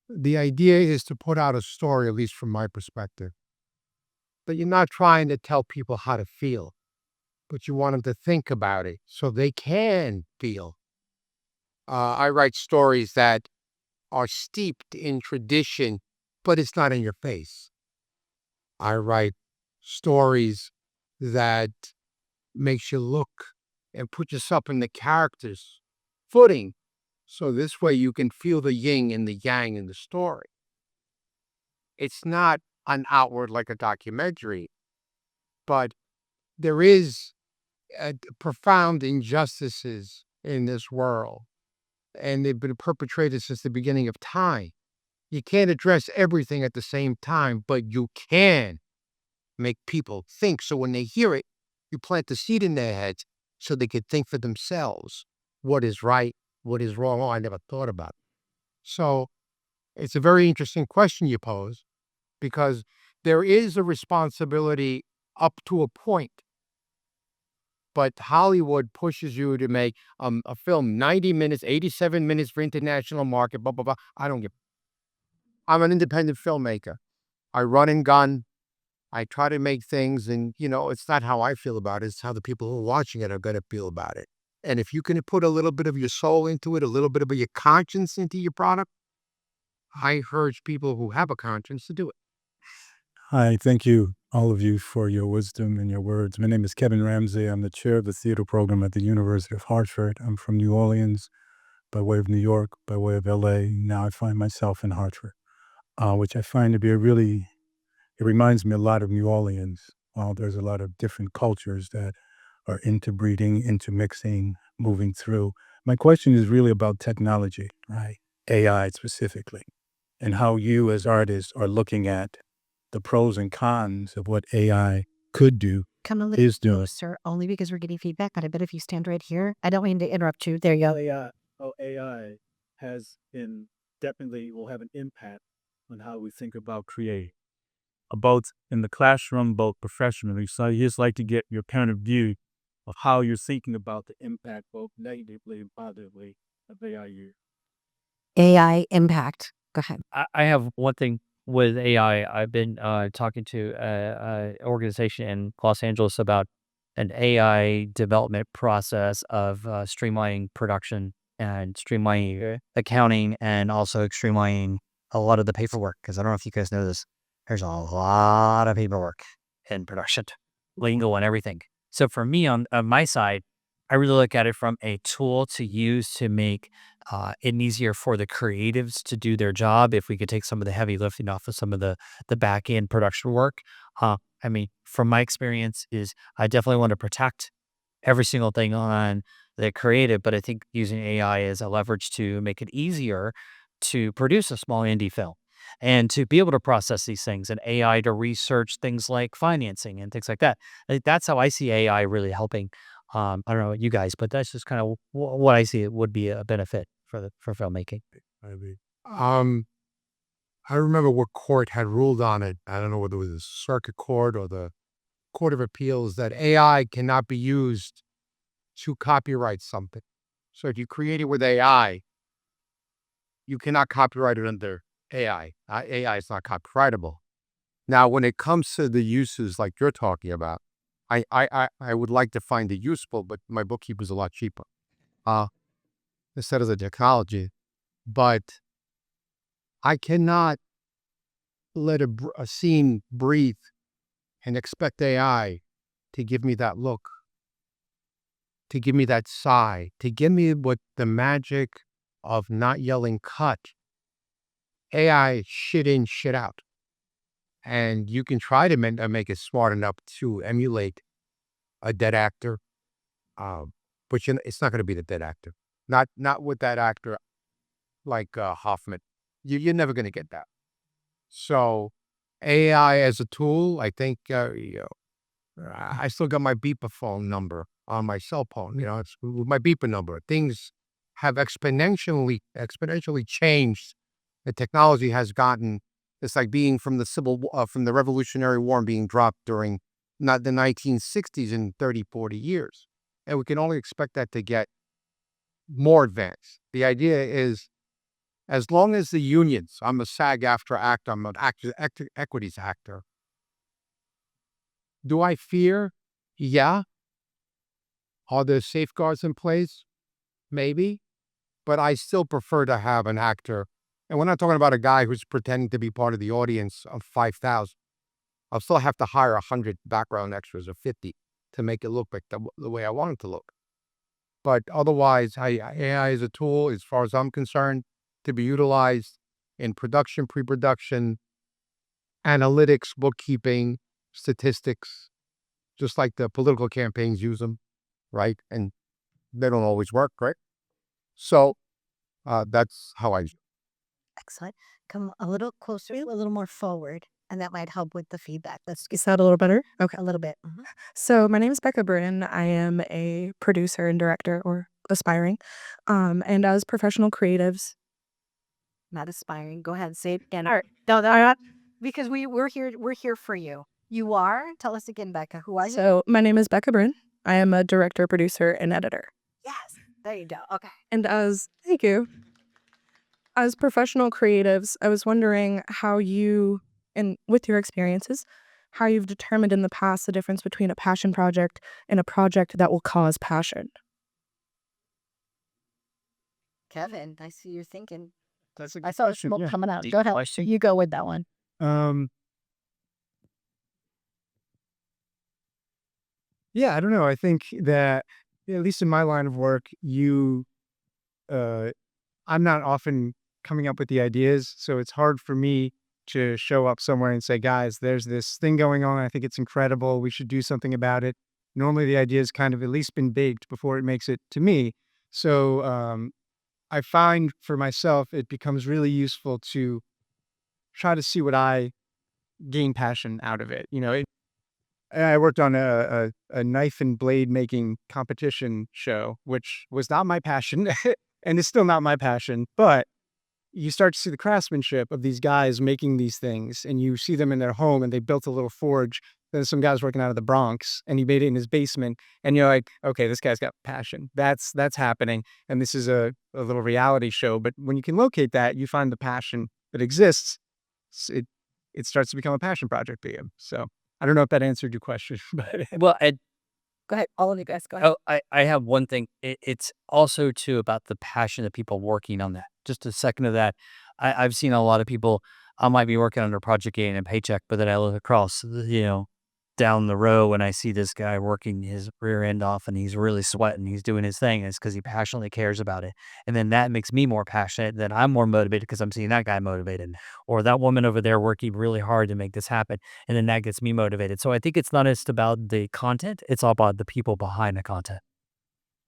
E: The idea is to put out a story, at least from my perspective, but you're not trying to tell people how to feel, but you want them to think about it so they can feel. I write stories that are steeped in tradition, but it's not in your face. I write stories that makes you look and put yourself in the character's footing. So this way you can feel the yin and the yang in the story. It's not an outward like a documentary, but there is profound injustices in this world, and they've been perpetrated since the beginning of time. You can't address everything at the same time, but you can make people think. So when they hear it, you plant the seed in their heads so they could think for themselves what is right, what is wrong. Oh, I never thought about it. So it's a very interesting question you pose, because there is a responsibility up to a point. But Hollywood pushes you to make a film 90 minutes, 87 minutes for international market, blah, blah, blah. I don't give. I'm an independent filmmaker. I run and gun. I try to make things, and it's not how I feel about it. It's how the people who are watching it are going to feel about it. And if you can put a little bit of your soul into it, a little bit of your conscience into your product, I urge people who have a conscience to do it.
L: Hi, thank you, all of you, for your wisdom and your words. My name is Kevin Ramsey. I'm the chair of the theater program at the University of Hartford. I'm from New Orleans, by way of New York, by way of LA. Now I find myself in Hartford, which I find to be it reminds me a lot of New Orleans. There's a lot of different cultures that are interbreeding, intermixing, moving through. My question is really about technology, right? AI specifically, and how you as artists are looking at the pros and cons of what AI could do,
C: Come a little
L: is doing.
C: closer, only because we're getting feedback. But I bet if you stand right here, I don't mean to interrupt you. There you go.
L: AI definitely will have an impact on how we think about creating, both in the classroom, both professionally. So I just like to get your point of view of how you're thinking about the impact, both negatively and positively, of AI use.
C: AI impact. Go ahead.
B: I have one thing with AI. I've been talking to a organization in Los Angeles about an AI development process of streamlining production and streamlining accounting, and also streamlining a lot of the paperwork. Because I don't know if you guys know this, there's a lot of paperwork in production, lingo and everything. So for me, on my side, I really look at it from a tool to use to make it easier for the creatives to do their job. If we could take some of the heavy lifting off of some of the back end production work. I mean, from my experience, is I definitely want to protect every single thing on the creative, but I think using AI as a leverage to make it easier to produce a small indie film and to be able to process these things, and AI to research things like financing and things like that. I think that's how I see AI really helping. I don't know what you guys, but that's just kind of what I see it would be a benefit for filmmaking.
L: I agree.
E: I remember what court had ruled on it. I don't know whether it was the circuit court or the Court of Appeals, that AI cannot be used to copyright something. So if you create it with AI, you cannot copyright it under AI. AI is not copyrightable. Now, when it comes to the uses like you're talking about, I would like to find it useful, but my bookkeeper's a lot cheaper instead of the technology. But I cannot let a scene breathe and expect AI to give me that look, to give me that sigh, to give me what the magic of not yelling cut. AI shit in, shit out. And you can try to make it smart enough to emulate a dead actor, but it's not going to be the dead actor. Not with that actor like Hoffman. You're never going to get that. So AI as a tool, I think I still got my beeper phone number on my cell phone. It's with my beeper number. Things have exponentially changed. The technology has gotten. It's like being from the Revolutionary War and being dropped during not the 1960s in 30, 40 years. And we can only expect that to get more advanced. The idea is, as long as the unions, I'm a SAG-AFTRA actor, I'm an equities actor, Do I fear? Yeah. Are there safeguards in place? Maybe. But I still prefer to have an actor. And we're not talking about a guy who's pretending to be part of the audience of 5,000. I'll still have to hire 100 background extras or 50 to make it look like the way I want it to look. But otherwise, AI is a tool, as far as I'm concerned, to be utilized in production, pre-production, analytics, bookkeeping, statistics, just like the political campaigns use them, right? And they don't always work, right? So that's how I.
H: Excellent. Come a little closer, a little more forward, and that might help with the feedback. Let's get
M: Is that a little better? Okay.
H: a little bit.
M: So my name is Becca Brin. I am a producer and director, or aspiring. And as professional creatives,
H: Not aspiring. Go ahead, say it again. All right. No, no, because we're here. We're here for you. You are. Tell us again, Becca. Who are you?
M: so my name is Becca Brin. I am a director, producer, and editor.
H: Yes. There you go. Okay.
M: And thank you. As professional creatives, I was wondering how you, and with your experiences, how you've determined in the past the difference between a passion project and a project that will cause passion.
H: Kevin, I see you're thinking.
D: That's a
H: I
D: good
H: saw
D: question.
H: smoke
D: Yeah.
H: coming out.
B: Deep
H: Go ahead.
B: question.
H: You go with that one.
D: Yeah, I don't know. I think that, at least in my line of work, I'm not often coming up with the ideas, so it's hard for me to show up somewhere and say, guys, there's this thing going on. I think it's incredible. We should do something about it. Normally the idea's kind of at least been baked before it makes it to me. So I find for myself, it becomes really useful to try to see what I gain passion out of it. I worked on a knife and blade making competition show, which was not my passion and it's still not my passion, but you start to see the craftsmanship of these guys making these things, and you see them in their home, and they built a little forge. Then some guy's working out of the Bronx, and he made it in his basement, and you're like, okay, this guy's got passion. That's happening, and this is a little reality show. But when you can locate that, you find the passion that exists. It starts to become a passion project for you. So I don't know if that answered your question, but
B: Well,
H: Go ahead. All of you guys, go ahead.
B: I have one thing. It's also too about the passion of people working on that. Just a second of that. I've seen a lot of people. I might be working on a project getting a paycheck, but then I look across, down the row and I see this guy working his rear end off and he's really sweating. He's doing his thing. And it's because he passionately cares about it. And then that makes me more passionate. Then I'm more motivated because I'm seeing that guy motivated, or that woman over there working really hard to make this happen. And then that gets me motivated. So I think it's not just about the content. It's all about the people behind the content.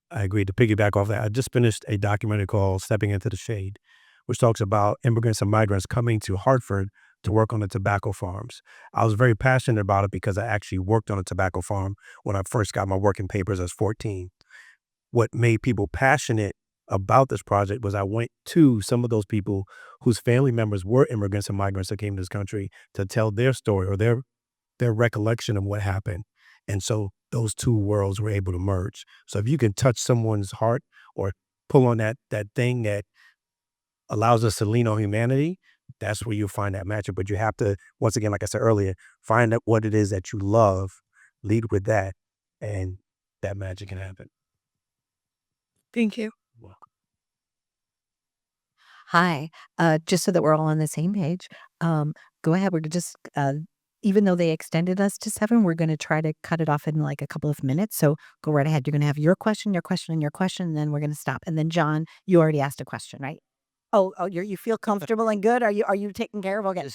G: I agree. To piggyback off that, I just finished a documentary called Stepping Into the Shade, which talks about immigrants and migrants coming to Hartford to work on the tobacco farms. I was very passionate about it because I actually worked on a tobacco farm when I first got my working papers as 14. What made people passionate about this project was I went to some of those people whose family members were immigrants and migrants that came to this country to tell their story or their recollection of what happened. And so those two worlds were able to merge. So if you can touch someone's heart or pull on that thing that allows us to lean on humanity, that's where you'll find that matchup. But you have to, once again, like I said earlier, find out what it is that you love, lead with that, and that magic can happen.
M: Thank you.
C: Hi. Just so that we're all on the same page, go ahead. We're just, even though they extended us to 7, we're going to try to cut it off in like a couple of minutes. So go right ahead. You're going to have your question, and your question, and then we're going to stop. And then John, you already asked a question, right?
H: Oh, you feel comfortable and good? Are you taken care of? Okay.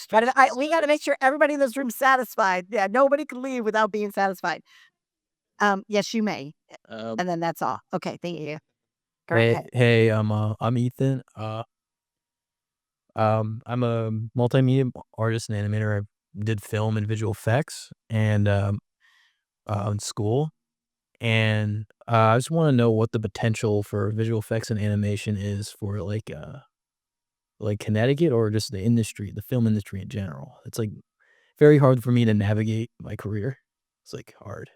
H: We got to make sure everybody in this room's satisfied. Yeah, nobody can leave without being satisfied. Yes, you may. And then that's all. Okay, thank you. Go ahead.
N: Hey, I'm Ethan. I'm a multimedia artist and animator. I did film and visual effects and in school, and I just want to know what the potential for visual effects and animation is for like Connecticut or just the industry, the film industry in general. It's like very hard for me to navigate my career. It's like hard.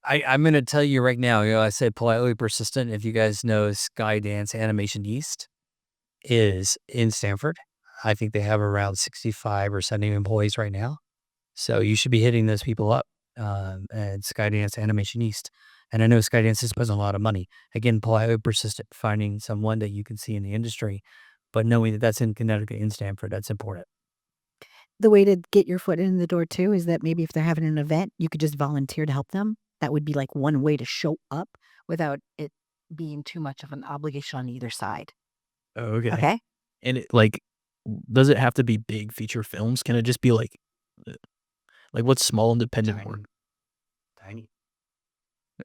B: I'm going to tell you right now, I said politely persistent. If you guys know Skydance Animation East is in Stanford. I think they have around 65 or 70 employees right now. So you should be hitting those people up. and Skydance Animation East. And I know Skydance is spending a lot of money. Again, Paul, I would persist at finding someone that you can see in the industry, but knowing that that's in Connecticut and Stamford, that's important.
C: The way to get your foot in the door too is that maybe if they're having an event, you could just volunteer to help them. That would be like one way to show up without it being too much of an obligation on either side.
N: Oh, okay.
C: Okay?
N: And it does it have to be big feature films? Can it just be like what's small independent work?
B: Tiny.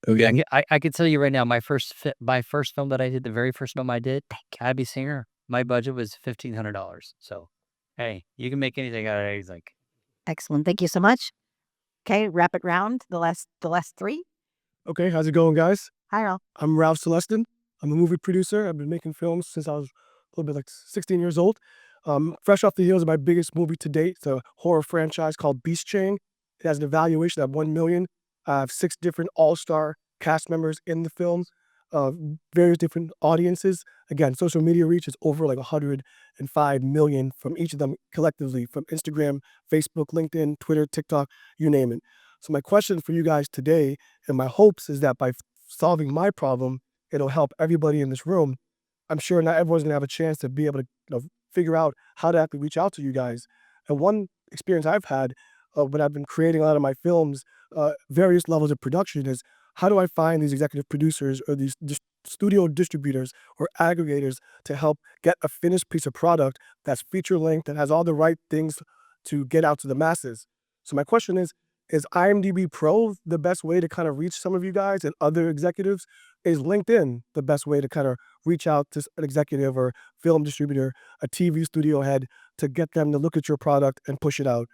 N: Okay.
B: I can tell you right now, my first film that I did, the very first film I did, Cabby Singer, my budget was $1,500. So, hey, you can make anything out of anything.
C: Excellent. Thank you so much. Okay, rapid round. The last three.
O: Okay, how's it going, guys?
C: Hi, Ralph.
O: I'm Ralph Celestin. I'm a movie producer. I've been making films since I was a little bit like 16 years old. Fresh off the heels of my biggest movie to date, it's a horror franchise called Beast Chain. It has an evaluation of $1 million. I have 6 different all-star cast members in the film, various different audiences. Again, social media reach is over like 105 million from each of them collectively, from Instagram, Facebook, LinkedIn, Twitter, TikTok, you name it. So my question for you guys today, and my hopes, is that by solving my problem, it'll help everybody in this room. I'm sure not everyone's gonna have a chance to be able to figure out how to actually reach out to you guys. And one experience I've had when I've been creating a lot of my films, various levels of production, is how do I find these executive producers or these studio distributors or aggregators to help get a finished piece of product that's feature length, that has all the right things to get out to the masses. So my question is IMDB Pro the best way to kind of reach some of you guys and other executives? Is LinkedIn the best way to kind of reach out to an executive or film distributor, a TV studio head, to get them to look at your product and push it out?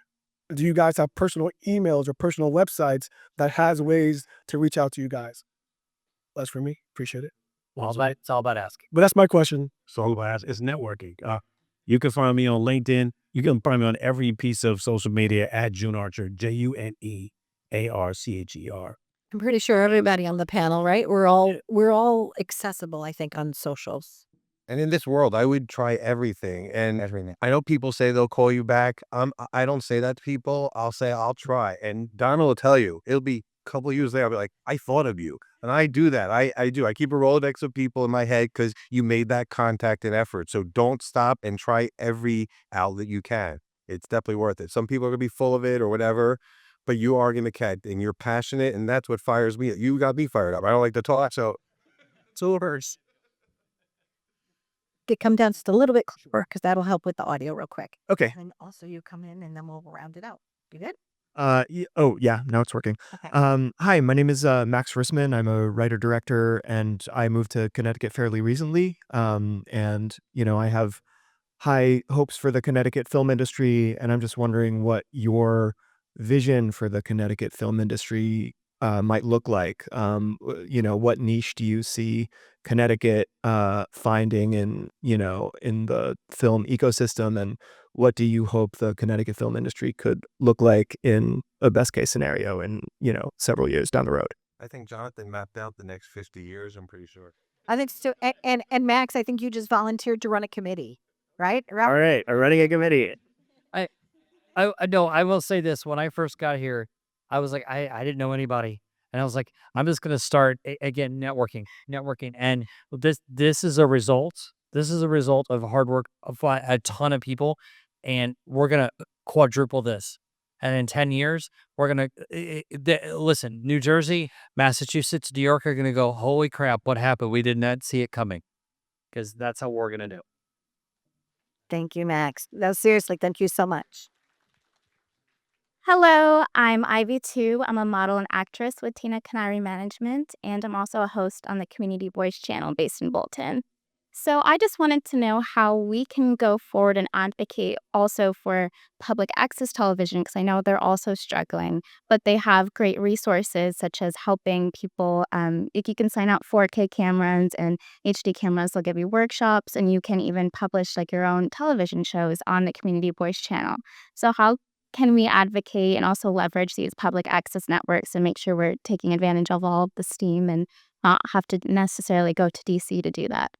O: Do you guys have personal emails or personal websites that has ways to reach out to you guys? That's for me. Appreciate it.
B: It's all about asking.
O: But that's my question.
G: It's all about it's networking. You can find me on LinkedIn. You can find me on every piece of social media at June Archer, JUNEARCHER.
C: I'm pretty sure everybody on the panel, right? We're all accessible, I think, on socials.
F: And in this world, I would try everything. And I know people say they'll call you back. I don't say that to people. I'll say I'll try. And Donna will tell you, it'll be a couple of years later, I'll be like, I thought of you. And I do that. I do. I keep a Rolodex of people in my head because you made that contact and effort. So don't stop and try every outlet you can. It's definitely worth it. Some people are going to be full of it or whatever, but you are going to catch, and you're passionate, and that's what fires me. You got me fired up. I don't like to talk, so it's overs.
C: Come down just a little bit closer because that'll help with the audio real quick.
P: Okay.
C: And also you come in and then we'll round it out. You good?
P: Oh yeah, now it's working.
C: Okay.
P: Hi, my name is Max Rissman. I'm a writer director, and I moved to Connecticut fairly recently. And I have high hopes for the Connecticut film industry, and I'm just wondering what your vision for the Connecticut film industry might look like. What niche do you see Connecticut finding in the film ecosystem, and what do you hope the Connecticut film industry could look like in a best case scenario in several years down the road?
F: I think Jonathan mapped out the next 50 years, I'm pretty sure.
C: I think so. And Max, I think you just volunteered to run a committee, right?
B: All right, I'm running a committee. I will say this. When I first got here, I was like, I didn't know anybody. And I was like, I'm just going to start, again, networking. And this is a result. This is a result of hard work of a ton of people. And we're going to quadruple this. And in 10 years, we're going to, listen, New Jersey, Massachusetts, New York are going to go, holy crap, what happened? We did not see it coming. Because that's how we're going to do.
C: Thank you, Max. No, seriously, thank you so much.
Q: Hello, I'm Ivy too. I'm a model and actress with Tina Canary Management, and I'm also a host on the Community Voice channel based in Bolton. So I just wanted to know how we can go forward and advocate also for public access television, because I know they're also struggling, but they have great resources such as helping people. If you can sign up 4K cameras and HD cameras, they'll give you workshops, and you can even publish like your own television shows on the Community Voice channel. So how can we advocate and also leverage these public access networks and make sure we're taking advantage of all of the steam and not have to necessarily go to DC to do that?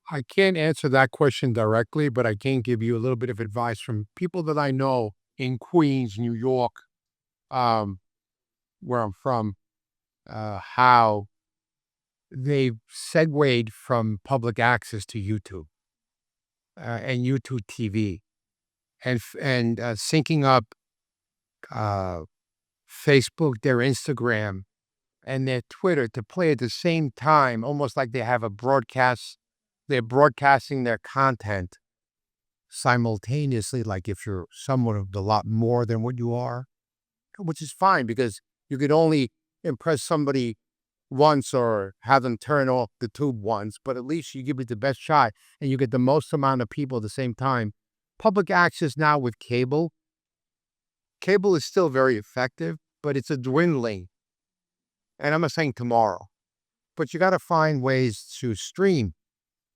E: I can't answer that question directly, but I can give you a little bit of advice from people that I know in Queens, New York, where I'm from, how they've segued from public access to YouTube and YouTube TV and syncing up Facebook, their Instagram, and their Twitter to play at the same time, almost like they have a broadcast. They're broadcasting their content simultaneously, like if you're someone of a lot more than what you are, which is fine because you could only impress somebody once or have them turn off the tube once, but at least you give it the best shot and you get the most amount of people at the same time. Public access now with cable is still very effective, but it's a dwindling. And I'm not saying tomorrow, but you got to find ways to stream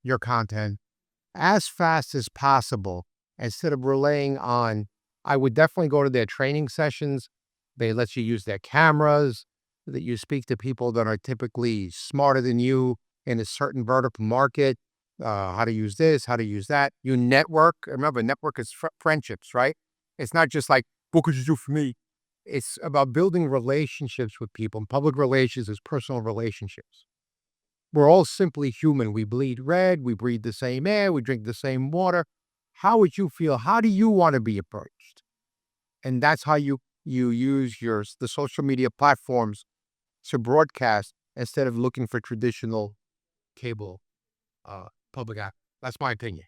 E: your content as fast as possible instead of relying on, I would definitely go to their training sessions. They let you use their cameras, that you speak to people that are typically smarter than you in a certain vertical market, how to use this, how to use that. You network. Remember, network is friendships, right? It's not just like, what could you do for me? It's about building relationships with people. And public relations is personal relationships. We're all simply human. We bleed red. We breathe the same air. We drink the same water. How would you feel? How do you want to be approached? And that's how you use the social media platforms to broadcast instead of looking for traditional cable public app. That's my opinion.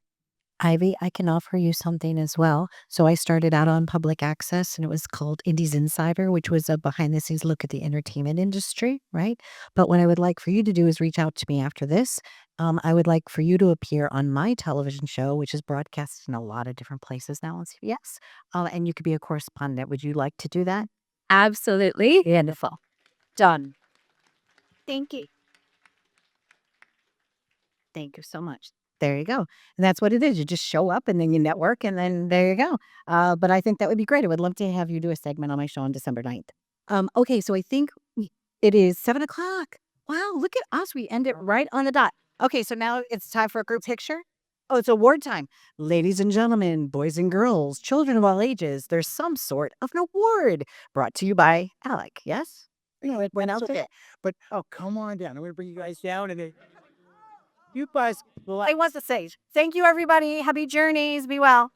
C: Ivy, I can offer you something as well. So I started out on public access and it was called Indies Insider, which was a behind the scenes look at the entertainment industry, right? But what I would like for you to do is reach out to me after this. I would like for you to appear on my television show, which is broadcast in a lot of different places now on CBS. And you could be a correspondent. Would you like to do that?
Q: Absolutely.
C: Wonderful. Done.
Q: Thank you.
C: Thank you so much. There you go. And that's what it is. You just show up and then you network and then there you go. But I think that would be great. I would love to have you do a segment on my show on December 9th. Okay, so I think it is 7:00. Wow, look at us. We end it right on the dot. Okay, so now it's time for a group picture. Oh, it's award time. Ladies and gentlemen, boys and girls, children of all ages, there's some sort of an award brought to you by Alec. Yes?
D: It
C: went out there.
D: But come on down. I'm going to bring you guys down and then you guys.
C: I was to say, thank you, everybody. Happy journeys. Be well.